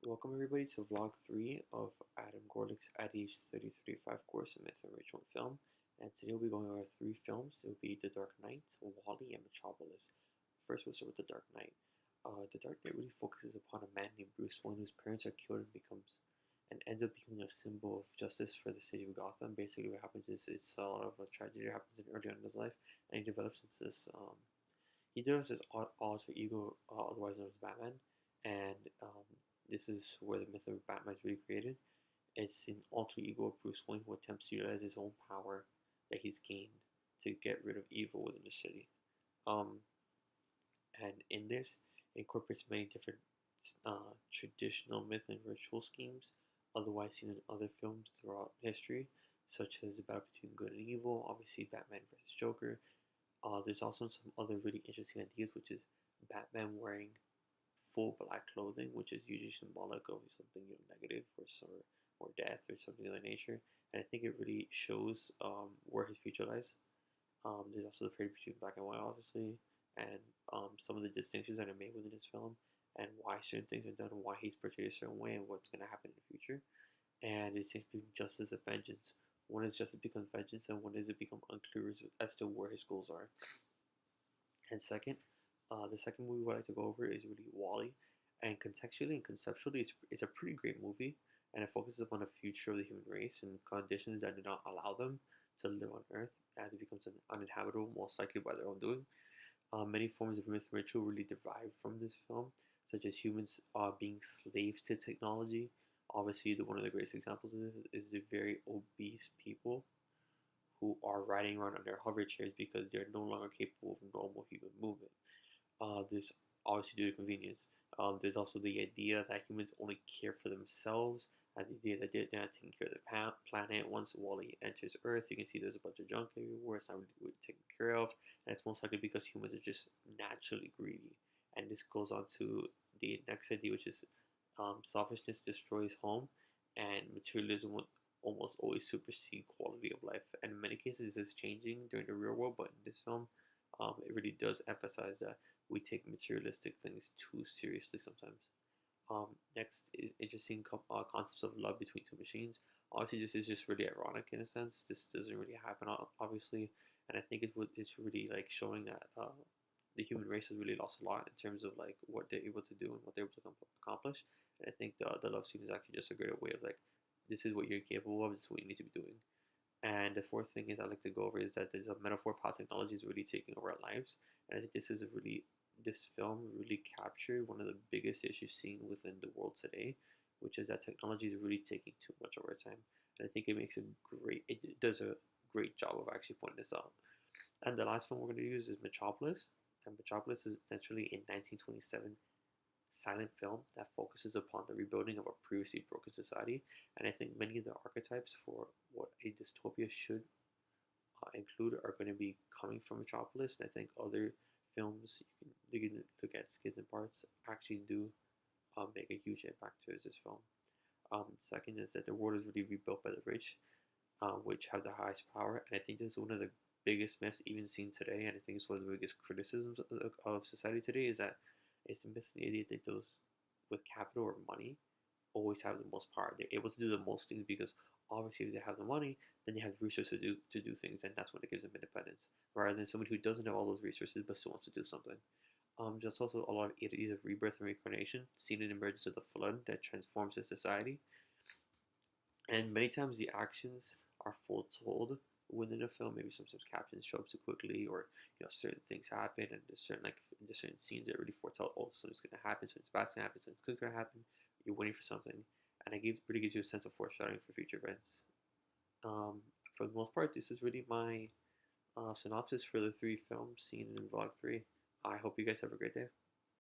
Welcome everybody to vlog 3 of Adam Gorlick's At Age 30-35 course in Myth and Ritual and Film. And today we'll be going over 3 films. It will be The Dark Knight, WALL-E, and Metropolis. First we'll start with The Dark Knight. The Dark Knight really focuses upon a man named Bruce Wayne whose parents are killed and ends up becoming a symbol of justice for the city of Gotham. Basically what happens is it's a lot of a tragedy that happens early on in his life, and he develops into this alter ego, otherwise known as Batman, and this is where the myth of Batman is really created. It's an alter ego of Bruce Wayne who attempts to utilize his own power that he's gained to get rid of evil within the city. Um, and in this, it incorporates many different traditional myth and ritual schemes, otherwise seen in other films throughout history, such as the battle between good and evil, obviously Batman versus Joker. There's also some other really interesting ideas, which is Batman wearing full black clothing, which is usually symbolic of something negative or death or something of that nature. And I think it really shows where his future lies. There's also the parity between black and white, obviously, and some of the distinctions that are made within his film, and why certain things are done, and why he's portrayed a certain way, and what's going to happen in the future. And it's between justice and vengeance. When is justice become vengeance, and when does it become unclear as to where his goals are? And second, the second movie I'd like to go over is really WALL-E, and contextually and conceptually, it's a pretty great movie, and it focuses upon the future of the human race and conditions that do not allow them to live on Earth as it becomes uninhabitable, most likely by their own doing. Many forms of myth and ritual really derive from this film, such as humans being slaves to technology. Obviously, one of the greatest examples of this is the very obese people who are riding around on their hover chairs because they're no longer capable of normal human movement. There's obviously due to convenience. There's also the idea that humans only care for themselves, and the idea that they're not taking care of the planet. Once WALL-E enters Earth, you can see there's a bunch of junk everywhere. It's not really taken care of, and it's most likely because humans are just naturally greedy. And this goes on to the next idea, which is selfishness destroys home, and materialism will almost always supersede quality of life. And in many cases, this is changing during the real world, but in this film, it really does emphasize that we take materialistic things too seriously sometimes. Next is interesting concepts of love between two machines. Obviously, this is just really ironic in a sense. This doesn't really happen, obviously, and I think it's really like showing that the human race has really lost a lot in terms of like what they're able to do and what they're able to accomplish. And I think the love scene is actually just a great way of like, this is what you're capable of. This is what you need to be doing. And the fourth thing is I like to go over is that there's a metaphor of how technology is really taking over our lives. And I think this film really captured one of the biggest issues seen within the world today, which is that technology is really taking too much of our time. And I think it does a great job of actually pointing this out. And the last film we're going to use is Metropolis. And Metropolis is essentially a 1927 silent film that focuses upon the rebuilding of a previously broken society. And I think many of the archetypes for what a dystopia should include are going to be coming from Metropolis. And I think other films you can look at Skids and Parts actually do make a huge impact towards this film. Second is that the world is really rebuilt by the rich, which have the highest power. And I think this is one of the biggest myths even seen today. And I think it's one of the biggest criticisms of society today is that it's the myth and the idea that those with capital or money always have the most power. They're able to do the most things because obviously if they have the money, then they have resources to do things, and that's when it gives them independence. Rather than somebody who doesn't have all those resources but still wants to do something. Just also a lot of ideas of rebirth and reincarnation, seen in the emergence of the flood that transforms a society. And many times the actions are foretold within a film. Maybe sometimes captions show up too quickly, or certain things happen, and there's certain scenes that really foretell, oh, something's gonna happen, something's bad's gonna happen, something's good's gonna happen. You're waiting for something, and it really gives you a sense of foreshadowing for future events. Um, for the most part, this is really my synopsis for the 3 films seen in Vlog 3. I hope you guys have a great day.